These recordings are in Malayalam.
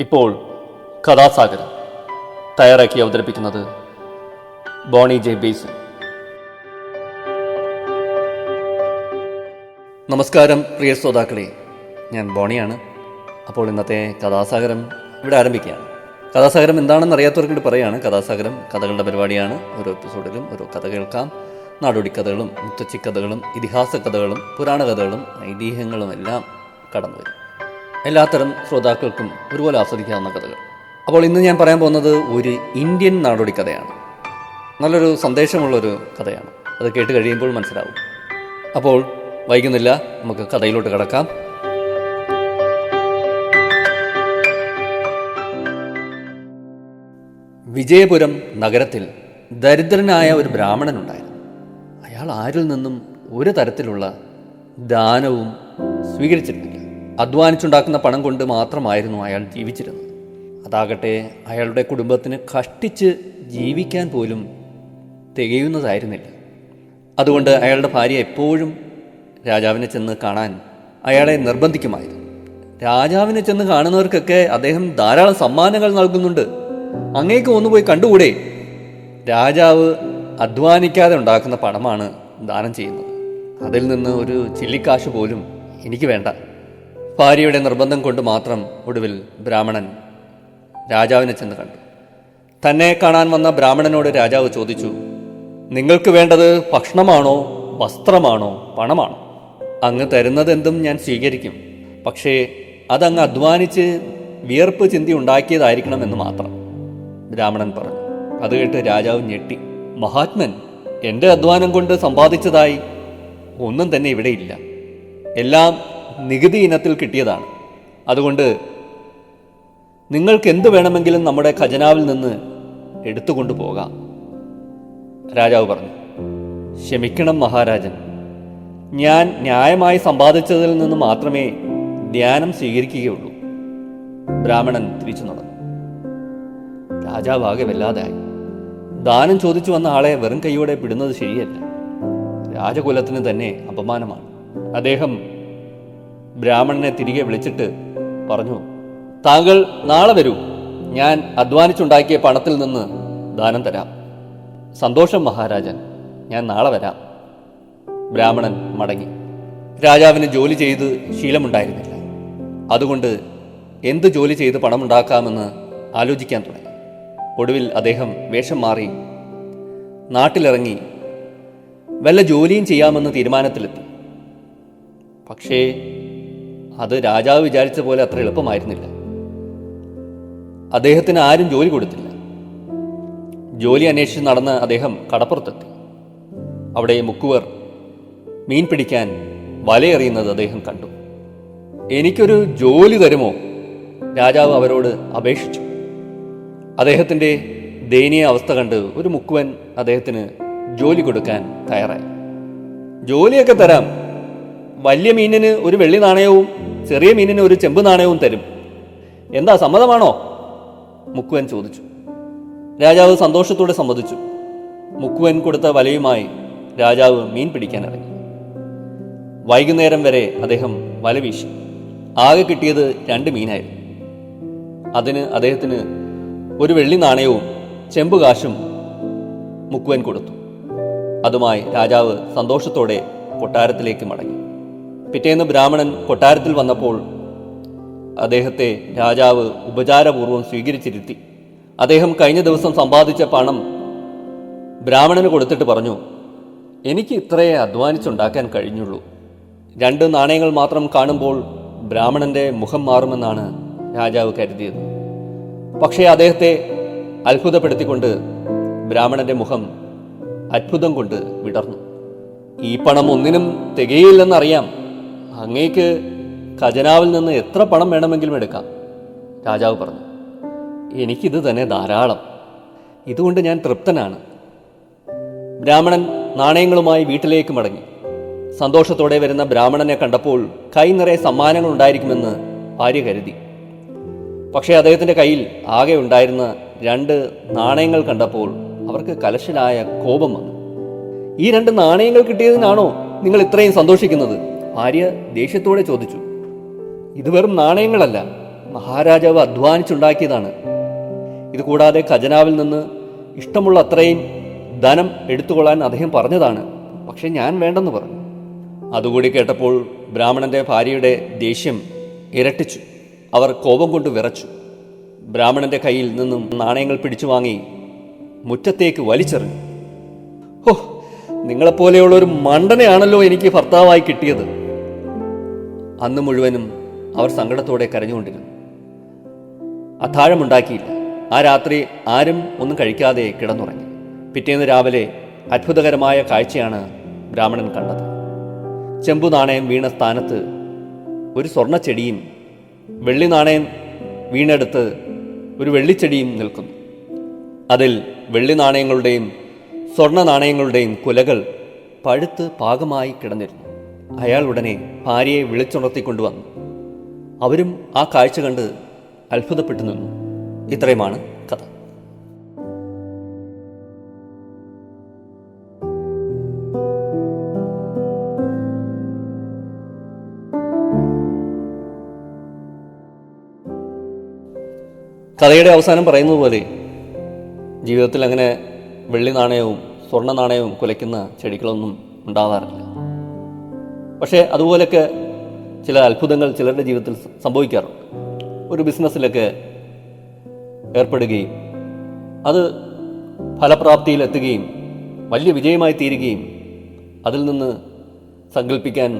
ഇപ്പോൾ കഥാസാഗരം തയ്യാറാക്കി അവതരിപ്പിക്കുന്നത് ബോണി ജെ ബേസൻ. നമസ്കാരം പ്രിയ ശ്രോതാക്കളെ, ഞാൻ ബോണിയാണ്. അപ്പോൾ ഇന്നത്തെ കഥാസാഗരം ഇവിടെ ആരംഭിക്കുകയാണ്. കഥാസാഗരം എന്താണെന്ന് അറിയാത്തവർക്ക് പറയുകയാണ്. കഥാസാഗരം കഥകളുടെ പരിപാടിയാണ്. ഓരോ എപ്പിസോഡിലും ഓരോ കഥ കേൾക്കാം. നാടോടി കഥകളും മുത്തച്ഛി കഥകളും ഇതിഹാസ കഥകളും പുരാണ കഥകളും ഐതിഹ്യങ്ങളും എല്ലാം കടന്നു വരും. എല്ലാത്തരം ശ്രോതാക്കൾക്കും ഒരുപോലെ ആസ്വദിക്കാവുന്ന കഥകൾ. അപ്പോൾ ഇന്ന് ഞാൻ പറയാൻ പോകുന്നത് ഒരു ഇന്ത്യൻ നാടോടി കഥയാണ്. നല്ലൊരു സന്ദേശമുള്ളൊരു കഥയാണ്. അത് കേട്ട് കഴിയുമ്പോൾ മനസ്സിലാവും. അപ്പോൾ വൈകുന്നില്ല, നമുക്ക് കഥയിലോട്ട് കിടക്കാം. വിജയപുരം നഗരത്തിൽ ദരിദ്രനായ ഒരു ബ്രാഹ്മണനുണ്ടായിരുന്നു. അയാൾ ആരിൽ നിന്നും ഒരു തരത്തിലുള്ള ദാനവും സ്വീകരിച്ചിരുന്നില്ല. അധ്വാനിച്ചുണ്ടാക്കുന്ന പണം കൊണ്ട് മാത്രമായിരുന്നു അയാൾ ജീവിച്ചിരുന്നത്. അതാകട്ടെ അയാളുടെ കുടുംബത്തിന് കഷ്ടിച്ച് ജീവിക്കാൻ പോലും തികയുന്നതായിരുന്നില്ല. അതുകൊണ്ട് അയാളുടെ ഭാര്യ എപ്പോഴും രാജാവിനെ ചെന്ന് കാണാൻ അയാളെ നിർബന്ധിക്കുമായിരുന്നു. രാജാവിനെ ചെന്ന് കാണുന്നവർക്കൊക്കെ അദ്ദേഹം ധാരാളം സമ്മാനങ്ങൾ നൽകുന്നുണ്ട്, അങ്ങേക്ക് ഒന്നുപോയി കണ്ടുകൂടെ? രാജാവ് അധ്വാനിക്കാതെ ഉണ്ടാക്കുന്ന പണമാണ് ദാനം ചെയ്യുന്നത്, അതിൽ നിന്ന് ഒരു ചില്ലിക്കാശ് പോലും എനിക്ക് വേണ്ട. ഭാര്യയുടെ നിർബന്ധം കൊണ്ട് മാത്രം ഒടുവിൽ ബ്രാഹ്മണൻ രാജാവിനെ ചെന്ന് കണ്ടു. തന്നെ കാണാൻ വന്ന ബ്രാഹ്മണനോട് രാജാവ് ചോദിച്ചു, നിങ്ങൾക്ക് വേണ്ടത് ഭക്ഷണമാണോ, വസ്ത്രമാണോ, പണമാണോ? അങ്ങ് തരുന്നതെന്തും ഞാൻ സ്വീകരിക്കും, പക്ഷേ അതങ്ങ് അധ്വാനിച്ച് വിയർപ്പ് ചിന്തി ഉണ്ടാക്കിയതായിരിക്കണമെന്ന് മാത്രം, ബ്രാഹ്മണൻ പറഞ്ഞു. അത് കേട്ട് രാജാവ് ഞെട്ടി. മഹാത്മൻ, എൻ്റെ അധ്വാനം കൊണ്ട് സമ്പാദിച്ചതായി ഒന്നും തന്നെ ഇവിടെയില്ല. എല്ലാം നികുതി ഇനത്തിൽ കിട്ടിയതാണ്. അതുകൊണ്ട് നിങ്ങൾക്ക് എന്ത് വേണമെങ്കിലും നമ്മുടെ ഖജനാവിൽ നിന്ന് എടുത്തുകൊണ്ടു പോകാം. രാജാവ് പറഞ്ഞു, ക്ഷമിക്കണം മഹാരാജൻ, ഞാൻ ന്യായമായി സമ്പാദിച്ചതിൽ നിന്ന് മാത്രമേ ധ്യാനം സ്വീകരിക്കുകയുള്ളൂ. ബ്രാഹ്മണൻ തിരിച്ചു നടന്നു. രാജാവ് ആകെ വല്ലാതായി. ദാനം ചോദിച്ചു വന്ന ആളെ വെറും കൈയോടെ വിടുന്നത് ശരിയല്ല. രാജകുലത്തിന് തന്നെ അപമാനമാണ്. അദ്ദേഹം ബ്രാഹ്മണനെ തിരികെ വിളിച്ചിട്ട് പറഞ്ഞു, താങ്കൾ നാളെ വരൂ, ഞാൻ അധ്വാനിച്ചുണ്ടാക്കിയ പണത്തിൽ നിന്ന് ദാനം തരാം. സന്തോഷം മഹാരാജൻ, ഞാൻ നാളെ വരാം. ബ്രാഹ്മണൻ മടങ്ങി. രാജാവിന് ജോലി ചെയ്ത് ശീലമുണ്ടായിരുന്നില്ല. അതുകൊണ്ട് എന്ത് ജോലി ചെയ്ത് പണമുണ്ടാക്കാമെന്ന് ആലോചിക്കാൻ തുടങ്ങി. ഒടുവിൽ അദ്ദേഹം വേഷം മാറി നാട്ടിലിറങ്ങി വല്ല ജോലിയും ചെയ്യാമെന്ന് തീരുമാനത്തിലെത്തി. പക്ഷേ അത് രാജാവ് വിചാരിച്ച പോലെ അത്ര എളുപ്പമായിരുന്നില്ല. അദ്ദേഹത്തിന് ആരും ജോലി കൊടുത്തില്ല. ജോലി അന്വേഷിച്ച് നടന്ന് അദ്ദേഹം കടപ്പുറത്തെത്തി. അവിടെ മുക്കുവർ മീൻ പിടിക്കാൻ വലയെറിയുന്നത് അദ്ദേഹം കണ്ടു. എനിക്കൊരു ജോലി തരുമോ? രാജാവ് അവരോട് അപേക്ഷിച്ചു. അദ്ദേഹത്തിൻ്റെ ദയനീയ അവസ്ഥ കണ്ട് ഒരു മുക്കുവൻ അദ്ദേഹത്തിന് ജോലി കൊടുക്കാൻ തയ്യാറായി. ജോലിയൊക്കെ തരാം, വലിയ മീനിന് ഒരു വെള്ളി നാണയവും ചെറിയ മീനിന് ഒരു ചെമ്പ് നാണയവും തരും. എന്താ, സമ്മതമാണോ? മുക്കുവൻ ചോദിച്ചു. രാജാവ് സന്തോഷത്തോടെ സമ്മതിച്ചു. മുക്കുവൻ കൊടുത്ത വലയുമായി രാജാവ് മീൻ പിടിക്കാൻ ഇറങ്ങി. വൈകുന്നേരം വരെ അദ്ദേഹം വല വീശി. ആകെ കിട്ടിയത് 2 മീനായിരുന്നു. അതിന് അദ്ദേഹത്തിന് ഒരു വെള്ളി നാണയവും ചെമ്പുകാശും മുക്കുവൻ കൊടുത്തു. അതുമായി രാജാവ് സന്തോഷത്തോടെ കൊട്ടാരത്തിലേക്ക് മടങ്ങി. പിറ്റേന്ന് ബ്രാഹ്മണൻ കൊട്ടാരത്തിൽ വന്നപ്പോൾ അദ്ദേഹത്തെ രാജാവ് ഉപചാരപൂർവ്വം സ്വീകരിച്ചിരുത്തി. അദ്ദേഹം കഴിഞ്ഞ ദിവസം സമ്പാദിച്ച പണം ബ്രാഹ്മണന് കൊടുത്തിട്ട് പറഞ്ഞു, എനിക്ക് ഇത്രയേ അധ്വാനിച്ചുണ്ടാക്കാൻ കഴിഞ്ഞുള്ളൂ. 2 നാണയങ്ങൾ മാത്രം കാണുമ്പോൾ ബ്രാഹ്മണന്റെ മുഖം മാറുമെന്നാണ് രാജാവ് കരുതിയത്. പക്ഷേ അദ്ദേഹത്തെ അത്ഭുതപ്പെടുത്തിക്കൊണ്ട് ബ്രാഹ്മണന്റെ മുഖം അത്ഭുതം കൊണ്ട് വിടർന്നു. ഈ പണം ഒന്നിനും തികയില്ലെന്നറിയാം, അങ്ങേക്ക് ഖജനാവിൽ നിന്ന് എത്ര പണം വേണമെങ്കിലും എടുക്കാം, രാജാവ് പറഞ്ഞു. എനിക്കിത് തന്നെ ധാരാളം, ഇതുകൊണ്ട് ഞാൻ തൃപ്തനാണ്. ബ്രാഹ്മണൻ നാണയങ്ങളുമായി വീട്ടിലേക്ക് മടങ്ങി. സന്തോഷത്തോടെ വരുന്ന ബ്രാഹ്മണനെ കണ്ടപ്പോൾ കൈ നിറയെ സമ്മാനങ്ങൾ ഉണ്ടായിരിക്കുമെന്ന് ഭാര്യ കരുതി. പക്ഷേ അദ്ദേഹത്തിൻ്റെ കയ്യിൽ ആകെ ഉണ്ടായിരുന്ന 2 നാണയങ്ങൾ കണ്ടപ്പോൾ അവർക്ക് കലശലായ കോപം വന്നു. ഈ 2 നാണയങ്ങൾ കിട്ടിയതിനാണോ നിങ്ങൾ ഇത്രയും സന്തോഷിക്കുന്നത്? ഭാര്യ ദേഷ്യത്തോടെ ചോദിച്ചു. ഇത് വെറും നാണയങ്ങളല്ല, മഹാരാജാവ് അധ്വാനിച്ചുണ്ടാക്കിയതാണ്. ഇതുകൂടാതെ ഖജനാവിൽ നിന്ന് ഇഷ്ടമുള്ള അത്രയും ധനം എടുത്തുകൊള്ളാൻ അദ്ദേഹം പറഞ്ഞതാണ്. പക്ഷെ ഞാൻ വേണ്ടെന്ന് പറഞ്ഞു. അതുകൂടി കേട്ടപ്പോൾ ബ്രാഹ്മണന്റെ ഭാര്യയുടെ ദേഷ്യം ഇരട്ടിച്ചു. അവർ കോപം കൊണ്ട് വിറച്ചു. ബ്രാഹ്മണന്റെ കയ്യിൽ നിന്നും നാണയങ്ങൾ പിടിച്ചു വാങ്ങി മുറ്റത്തേക്ക് വലിച്ചെറിഞ്ഞു. ഓ, നിങ്ങളെപ്പോലെയുള്ള ഒരു മണ്ടനെയാണല്ലോ എനിക്ക് ഭർത്താവായി കിട്ടിയത്. അന്ന് മുഴുവനും അവർ സങ്കടത്തോടെ കരഞ്ഞുകൊണ്ടിരുന്നു. അത്താഴമുണ്ടാക്കിയില്ല. ആ രാത്രി ആരും ഒന്നും കഴിക്കാതെ കിടന്നുറങ്ങി. പിറ്റേന്ന് രാവിലെ അത്ഭുതകരമായ കാഴ്ചയാണ് ബ്രാഹ്മണൻ കണ്ടത്. ചെമ്പു നാണയം വീണ സ്ഥാനത്ത് ഒരു സ്വർണ്ണച്ചെടിയും വെള്ളി നാണയം വീണെടുത്ത് ഒരു വെള്ളിച്ചെടിയും നിൽക്കുന്നു. അതിൽ വെള്ളി നാണയങ്ങളുടെയും സ്വർണ്ണ നാണയങ്ങളുടെയും കുലകൾ പഴുത്ത് പാകമായി കിടന്നിരുന്നു. അയാൾ ഉടനെ ഭാര്യയെ വിളിച്ചുണർത്തിക്കൊണ്ടുവന്നു. അവരും ആ കാഴ്ച കണ്ട് അത്ഭുതപ്പെട്ടു നിന്നു. ഇത്രയുമാണ് കഥ. കഥയുടെ അവസാനം പറയുന്നത് പോലെ ജീവിതത്തിൽ അങ്ങനെ വെള്ളി നാണയവും സ്വർണ്ണ നാണയവും കുലയ്ക്കുന്ന ചെടികളൊന്നും ഉണ്ടാവാറില്ല. പക്ഷേ അതുപോലൊക്കെ ചില അത്ഭുതങ്ങൾ ചിലരുടെ ജീവിതത്തിൽ സംഭവിക്കാറുണ്ട്. ഒരു ബിസിനസ്സിലൊക്കെ ഏർപ്പെടുകയും അത് ഫലപ്രാപ്തിയിലെത്തുകയും വലിയ വിജയമായി തീരുകയും അതിൽ നിന്ന് സങ്കല്പിക്കാൻ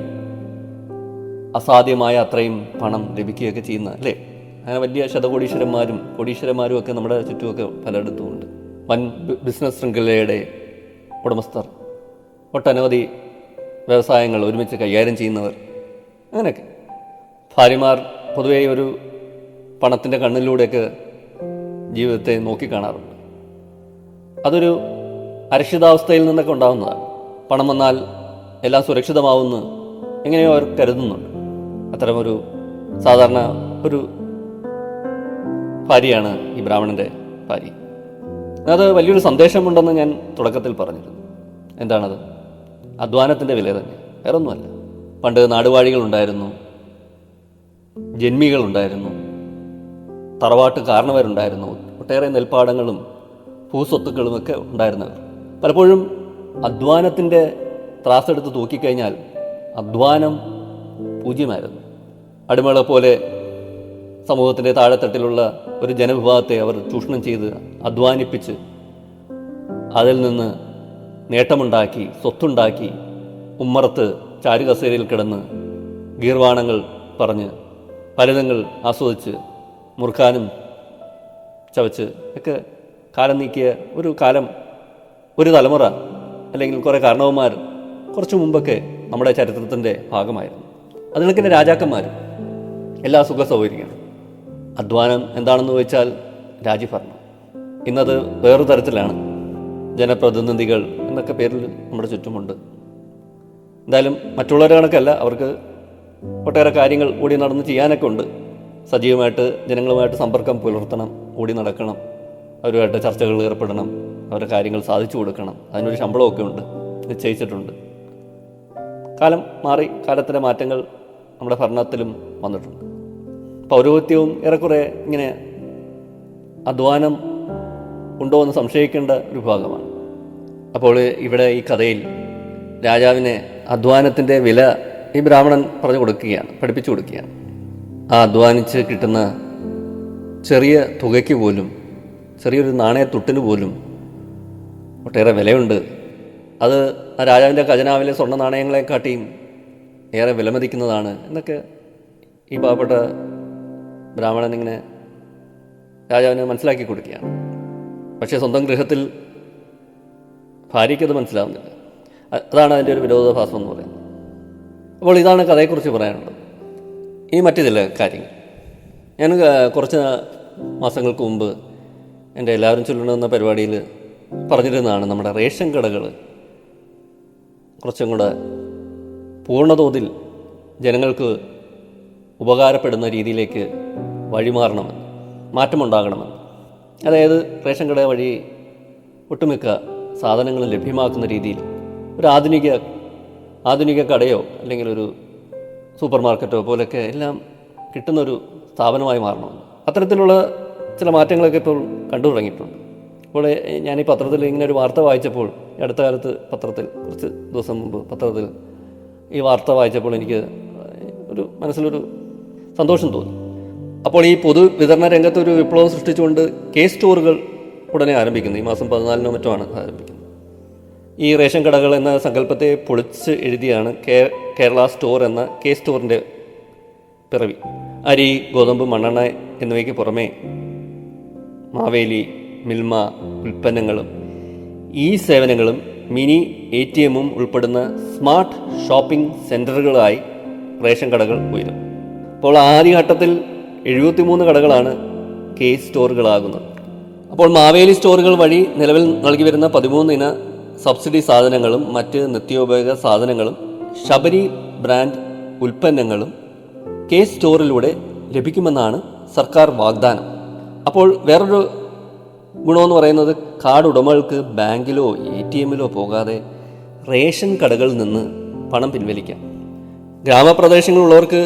അസാധ്യമായ അത്രയും പണം ലഭിക്കുകയൊക്കെ ചെയ്യുന്ന അല്ലേ? അങ്ങനെ വലിയ ശതകോടീശ്വരന്മാരും കോടീശ്വരന്മാരും ഒക്കെ നമ്മുടെ ചുറ്റുമൊക്കെ പലയിടത്തുമുണ്ട്. വൻ ബിസിനസ് ശൃംഖലയുടെ ഉടമസ്ഥർ, ഒട്ടനവധി വ്യവസായങ്ങൾ ഒരുമിച്ച് കൈകാര്യം ചെയ്യുന്നവർ, അങ്ങനെയൊക്കെ. ഭാര്യമാർ പൊതുവേ ഒരു പണത്തിൻ്റെ കണ്ണിലൂടെയൊക്കെ ജീവിതത്തെ നോക്കിക്കാണാറുണ്ട്. അതൊരു അരക്ഷിതാവസ്ഥയിൽ നിന്നൊക്കെ ഉണ്ടാകുന്നതാണ്. പണം വന്നാൽ എല്ലാം സുരക്ഷിതമാവുമെന്ന് എങ്ങനെയോ അവർ കരുതുന്നുണ്ട്. അത്തരമൊരു സാധാരണ ഒരു ഭാര്യയാണ് ഈ ബ്രാഹ്മണൻ്റെ ഭാര്യ. അത് വലിയൊരു സന്ദേശമുണ്ടെന്ന് ഞാൻ തുടക്കത്തിൽ പറഞ്ഞിരുന്നു. എന്താണത്? അധ്വാനത്തിൻ്റെ വില തന്നെ, വേറൊന്നുമല്ല. പണ്ട് നാടുവാഴികളുണ്ടായിരുന്നു, ജന്മികളുണ്ടായിരുന്നു, തറവാട്ട് കാരണവരുണ്ടായിരുന്നു, ഒട്ടേറെ നെൽപ്പാടങ്ങളും ഭൂസ്വത്തുക്കളുമൊക്കെ ഉണ്ടായിരുന്നവർ. പലപ്പോഴും അധ്വാനത്തിൻ്റെ ത്രാസെടുത്ത് തൂക്കിക്കഴിഞ്ഞാൽ അധ്വാനം പൂജ്യമായിരുന്നു. അടിമകളെ പോലെ സമൂഹത്തിൻ്റെ താഴെത്തട്ടിലുള്ള ഒരു ജനവിഭാഗത്തെ അവർ ചൂഷണം ചെയ്ത് അധ്വാനിപ്പിച്ച് അതിൽ നിന്ന് നേട്ടമുണ്ടാക്കി, സ്വത്തുണ്ടാക്കി, ഉമ്മറത്ത് ചാരുകസേരയിൽ കിടന്ന് ഗീർവാണങ്ങൾ പറഞ്ഞ് ഫലിതങ്ങൾ ആസ്വദിച്ച് മുറുക്കാനും ചവച്ച് ഒക്കെ കാലം നീക്കിയ ഒരു കാലം, ഒരു തലമുറ അല്ലെങ്കിൽ കുറേ കാരണവന്മാർ കുറച്ചു മുമ്പൊക്കെ നമ്മുടെ ചരിത്രത്തിൻ്റെ ഭാഗമായിരുന്നു. അതിനൊക്കെ രാജാക്കന്മാർ എല്ലാ സുഖ സൗകര്യങ്ങളും. അധ്വാനം എന്താണെന്ന് ചോദിച്ചാൽ രാജ്യഭരണം. ഇന്നത് വേറൊരു തരത്തിലാണ്. ജനപ്രതിനിധികൾ എന്നൊക്കെ പേരിൽ നമ്മുടെ ചുറ്റുമുണ്ട്. എന്തായാലും മറ്റുള്ളവരെ കണക്കല്ല, അവർക്ക് ഒട്ടേറെ കാര്യങ്ങൾ ഓടി നടന്ന് ചെയ്യാനൊക്കെ ഉണ്ട്. സജീവമായിട്ട് ജനങ്ങളുമായിട്ട് സമ്പർക്കം പുലർത്തണം, ഓടി നടക്കണം, അവരുമായിട്ട് ചർച്ചകളിൽ ഏർപ്പെടണം, അവരുടെ കാര്യങ്ങൾ സാധിച്ചു കൊടുക്കണം. അതിനൊരു ശമ്പളമൊക്കെ ഉണ്ട്, നിശ്ചയിച്ചിട്ടുണ്ട്. കാലം മാറി, കാലത്തിൻ്റെ മാറ്റങ്ങൾ നമ്മുടെ ഭരണത്തിലും വന്നിട്ടുണ്ട്. പൗരോഹിത്യവും ഏറെക്കുറെ ഇങ്ങനെ അധ്വാനം ഉണ്ടോ എന്ന് സംശയിക്കേണ്ട ഒരു ഭാഗമാണ്. അപ്പോൾ ഇവിടെ ഈ കഥയിൽ രാജാവിനെ അധ്വാനത്തിൻ്റെ വില ഈ ബ്രാഹ്മണൻ പറഞ്ഞു കൊടുക്കുകയാണ്, പഠിപ്പിച്ചു കൊടുക്കുകയാണ്. ആ അധ്വാനിച്ച് കിട്ടുന്ന ചെറിയ തുകയ്ക്ക് പോലും, ചെറിയൊരു നാണയത്തുട്ടിന് പോലും ഒട്ടേറെ വിലയുണ്ട്. അത് ആ രാജാവിൻ്റെ ഖജനാവിലെ സ്വർണ്ണ നാണയങ്ങളെക്കാട്ടിയും ഏറെ വിലമതിക്കുന്നതാണ് എന്നൊക്കെ ഈ പാവപ്പെട്ട ബ്രാഹ്മണൻ ഇങ്ങനെ രാജാവിനെ മനസ്സിലാക്കി കൊടുക്കുകയാണ്. പക്ഷേ സ്വന്തം ഗൃഹത്തിൽ ഭാര്യയ്ക്കത് മനസ്സിലാവുന്നില്ല. അതാണ് അതിൻ്റെ ഒരു വിരോധാഭാസം എന്ന് പറയുന്നത്. അപ്പോൾ ഇതാണ് കഥയെക്കുറിച്ച് പറയാനുള്ളത്. ഈ മറ്റു ചില കാര്യങ്ങൾ ഞാൻ കുറച്ച് മാസങ്ങൾക്ക് മുമ്പ് എൻ്റെ എല്ലാവരും ചൊല്ലണമെന്ന പരിപാടിയിൽ പറഞ്ഞിരുന്നതാണ്. നമ്മുടെ റേഷൻ കടകൾ കുറച്ചും കൂടെ പൂർണ്ണതോതിൽ ജനങ്ങൾക്ക് ഉപകാരപ്പെടുന്ന രീതിയിലേക്ക് വഴിമാറണമെന്ന്, മാറ്റമുണ്ടാകണമെന്ന്. അതായത് റേഷൻ കട വഴി ഒട്ടുമിക്ക സാധനങ്ങളും ലഭ്യമാക്കുന്ന രീതിയിൽ ഒരു ആധുനിക കടയോ അല്ലെങ്കിൽ ഒരു സൂപ്പർ മാർക്കറ്റോ പോലെയൊക്കെ എല്ലാം കിട്ടുന്നൊരു സ്ഥാപനമായി മാറണമെന്ന്. അത്തരത്തിലുള്ള ചില മാറ്റങ്ങളൊക്കെ ഇപ്പോൾ കണ്ടു തുടങ്ങിയിട്ടുണ്ട്. അപ്പോൾ ഞാൻ ഈ പത്രത്തിൽ ഇങ്ങനെ ഒരു വാർത്ത വായിച്ചപ്പോൾ, അടുത്ത കാലത്ത് പത്രത്തിൽ കുറച്ച് ദിവസം മുമ്പ് പത്രത്തിൽ ഈ വാർത്ത വായിച്ചപ്പോൾ എനിക്ക് ഒരു മനസ്സിലൊരു സന്തോഷം തോന്നി. അപ്പോൾ ഈ പൊതുവിതരണ രംഗത്ത് ഒരു വിപ്ലവം സൃഷ്ടിച്ചുകൊണ്ട് സ്റ്റോറുകൾ ഉടനെ ആരംഭിക്കുന്നു. ഈ മാസം 14 മറ്റുമാണ് ആരംഭിക്കുന്നത്. ഈ റേഷൻ കടകൾ എന്ന സങ്കല്പത്തെ പൊളിച്ച് എഴുതിയാണ് കേരള സ്റ്റോർ എന്ന സ്റ്റോറിൻ്റെ പിറവി. അരി, ഗോതമ്പ്, മണ്ണെണ്ണ എന്നിവയ്ക്ക് പുറമെ മാവേലി, മിൽമ ഉൽപ്പന്നങ്ങളും ഈ സേവനങ്ങളും മിനി ATM ഉൾപ്പെടുന്ന സ്മാർട്ട് ഷോപ്പിംഗ് സെൻറ്ററുകളായി റേഷൻ കടകൾ ഉയരും. അപ്പോൾ ആദ്യഘട്ടത്തിൽ 73 കടകളാണ് സ്റ്റോറുകളാകുന്നത്. അപ്പോൾ മാവേലി സ്റ്റോറുകൾ വഴി നിലവിൽ നൽകി വരുന്ന 13 ഇന സബ്സിഡി സാധനങ്ങളും മറ്റ് നിത്യോപയോഗ സാധനങ്ങളും ശബരി ബ്രാൻഡ് ഉൽപ്പന്നങ്ങളും സ്റ്റോറിലൂടെ ലഭിക്കുമെന്നാണ് സർക്കാർ വാഗ്ദാനം. അപ്പോൾ വേറൊരു ഗുണമെന്ന് പറയുന്നത് കാർഡ് ഉടമകൾക്ക് ബാങ്കിലോ ATM പോകാതെ റേഷൻ കടകളിൽ നിന്ന് പണം പിൻവലിക്കാം. ഗ്രാമപ്രദേശങ്ങളിലുള്ളവർക്ക്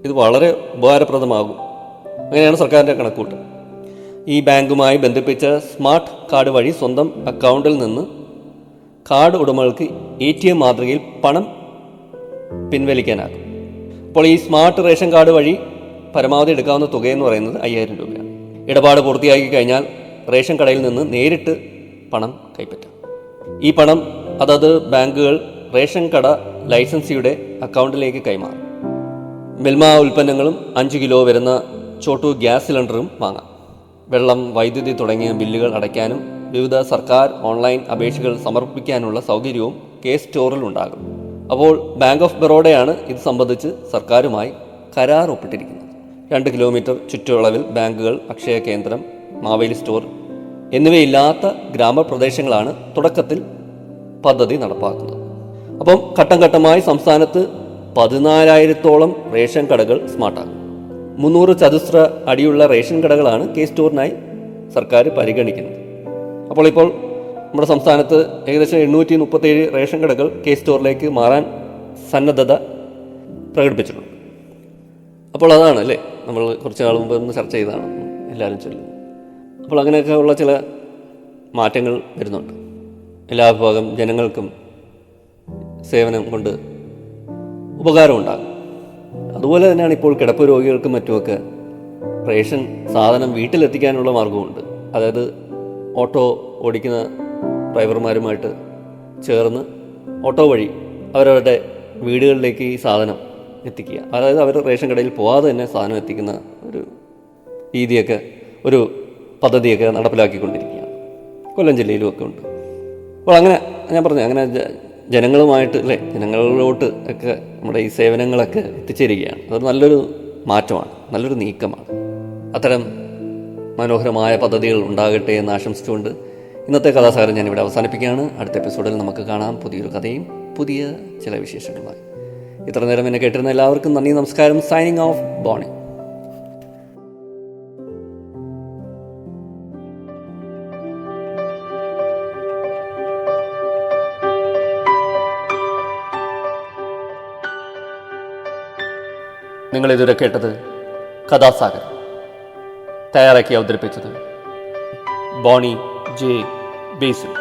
ഇത് വളരെ ഉപകാരപ്രദമാകും. അങ്ങനെയാണ് സർക്കാരിൻ്റെ കണക്കൂട്ട്. ഈ ബാങ്കുമായി ബന്ധിപ്പിച്ച സ്മാർട്ട് കാർഡ് വഴി സ്വന്തം അക്കൗണ്ടിൽ നിന്ന് കാർഡ് ഉടമകൾക്ക് ATM മാതൃകയിൽ പണം പിൻവലിക്കാനാകും. അപ്പോൾ ഈ സ്മാർട്ട് റേഷൻ കാർഡ് വഴി പരമാവധി എടുക്കാവുന്ന തുകയെന്ന് പറയുന്നത് 5000 രൂപയാണ്. ഇടപാട് പൂർത്തിയാക്കി കഴിഞ്ഞാൽ റേഷൻ കടയിൽ നിന്ന് നേരിട്ട് പണം കൈപ്പറ്റാം. ഈ പണം അതത് ബാങ്കുകൾ റേഷൻ കട ലൈസൻസിയുടെ അക്കൗണ്ടിലേക്ക് കൈമാറും. മിൽമ ഉൽപ്പന്നങ്ങളും 5 കിലോ വരുന്ന ചോട്ടു ഗ്യാസ് സിലിണ്ടറും വാങ്ങാം. വെള്ളം, വൈദ്യുതി തുടങ്ങിയ ബില്ലുകൾ അടയ്ക്കാനും വിവിധ സർക്കാർ ഓൺലൈൻ അപേക്ഷകൾ സമർപ്പിക്കാനുള്ള സൗകര്യവും സ്റ്റോറിൽ ഉണ്ടാകും. അപ്പോൾ ബാങ്ക് ഓഫ് ബറോഡയാണ് ഇത് സംബന്ധിച്ച് സർക്കാരുമായി കരാർ ഒപ്പിട്ടിരിക്കുന്നത്. 2 കിലോമീറ്റർ ചുറ്റളവിൽ ബാങ്കുകൾ, അക്ഷയ കേന്ദ്രം, മാവേലി സ്റ്റോർ എന്നിവയില്ലാത്ത ഗ്രാമപ്രദേശങ്ങളാണ് തുടക്കത്തിൽ പദ്ധതി നടപ്പാക്കുന്നത്. അപ്പം ഘട്ടം ഘട്ടമായി സംസ്ഥാനത്ത് 14,000-ഓളം റേഷൻ കടകൾ സ്മാർട്ടാകും. 300 ചതുശ്ര അടിയുള്ള റേഷൻ കടകളാണ് സ്റ്റോറിനായി സർക്കാർ പരിഗണിക്കുന്നത്. അപ്പോൾ ഇപ്പോൾ നമ്മുടെ സംസ്ഥാനത്ത് ഏകദേശം 837 റേഷൻ കടകൾ സ്റ്റോറിലേക്ക് മാറാൻ സന്നദ്ധത പ്രകടിപ്പിച്ചിട്ടുണ്ട്. അപ്പോൾ അതാണ് അല്ലേ നമ്മൾ കുറച്ച് നാൾ മുമ്പ് ഒന്ന് ചർച്ച ചെയ്തതാണ് എല്ലാവരും ചൊല്ലുന്നത്. അപ്പോൾ അങ്ങനെയൊക്കെ ഉള്ള ചില മാറ്റങ്ങൾ വരുന്നുണ്ട്. എല്ലാ വിഭാഗം ജനങ്ങൾക്കും സേവനം കൊണ്ട് ഉപകാരമുണ്ടാകും. അതുപോലെ തന്നെയാണ് ഇപ്പോൾ കിടപ്പ് രോഗികൾക്കും മറ്റുമൊക്കെ റേഷൻ സാധനം വീട്ടിലെത്തിക്കാനുള്ള മാർഗമുണ്ട്. അതായത് ഓട്ടോ ഓടിക്കുന്ന ഡ്രൈവർമാരുമായിട്ട് ചേർന്ന് ഓട്ടോ വഴി അവരവരുടെ വീടുകളിലേക്ക് ഈ സാധനം എത്തിക്കുക. അതായത് അവർ റേഷൻ കടയിൽ പോകാതെ തന്നെ സാധനം എത്തിക്കുന്ന ഒരു രീതിയൊക്കെ, ഒരു പദ്ധതിയൊക്കെ നടപ്പിലാക്കിക്കൊണ്ടിരിക്കുകയാണ്. കൊല്ലം ജില്ലയിലും ഒക്കെ ഉണ്ട്. അപ്പോൾ അങ്ങനെ ഞാൻ പറഞ്ഞു, അങ്ങനെ ജനങ്ങളുമായിട്ട് അല്ലേ, ജനങ്ങളിലോട്ട് ഒക്കെ നമ്മുടെ ഈ സേവനങ്ങളൊക്കെ എത്തിച്ചേരുകയാണ്. അത് നല്ലൊരു മാറ്റമാണ്, നല്ലൊരു നീക്കമാണ്. അത്തരം മനോഹരമായ പദ്ധതികൾ ഉണ്ടാകട്ടെ എന്ന് ആശംസിച്ചുകൊണ്ട് ഇന്നത്തെ കഥാസാഗരം ഞാനിവിടെ അവസാനിപ്പിക്കുകയാണ്. അടുത്ത എപ്പിസോഡിൽ നമുക്ക് കാണാം പുതിയൊരു കഥയും പുതിയ ചില വിശേഷങ്ങളുമായി. ഇത്ര നേരം എന്നെ കേട്ടിരുന്ന എല്ലാവർക്കും നന്ദി, നമസ്കാരം. Signing off, Boney. നിങ്ങളിതുവരെ കേട്ടത് കഥാസാഗരം. തയ്യാറാക്കി അവതരിപ്പിച്ചത് ബോണി ജെ ബേസിൽ.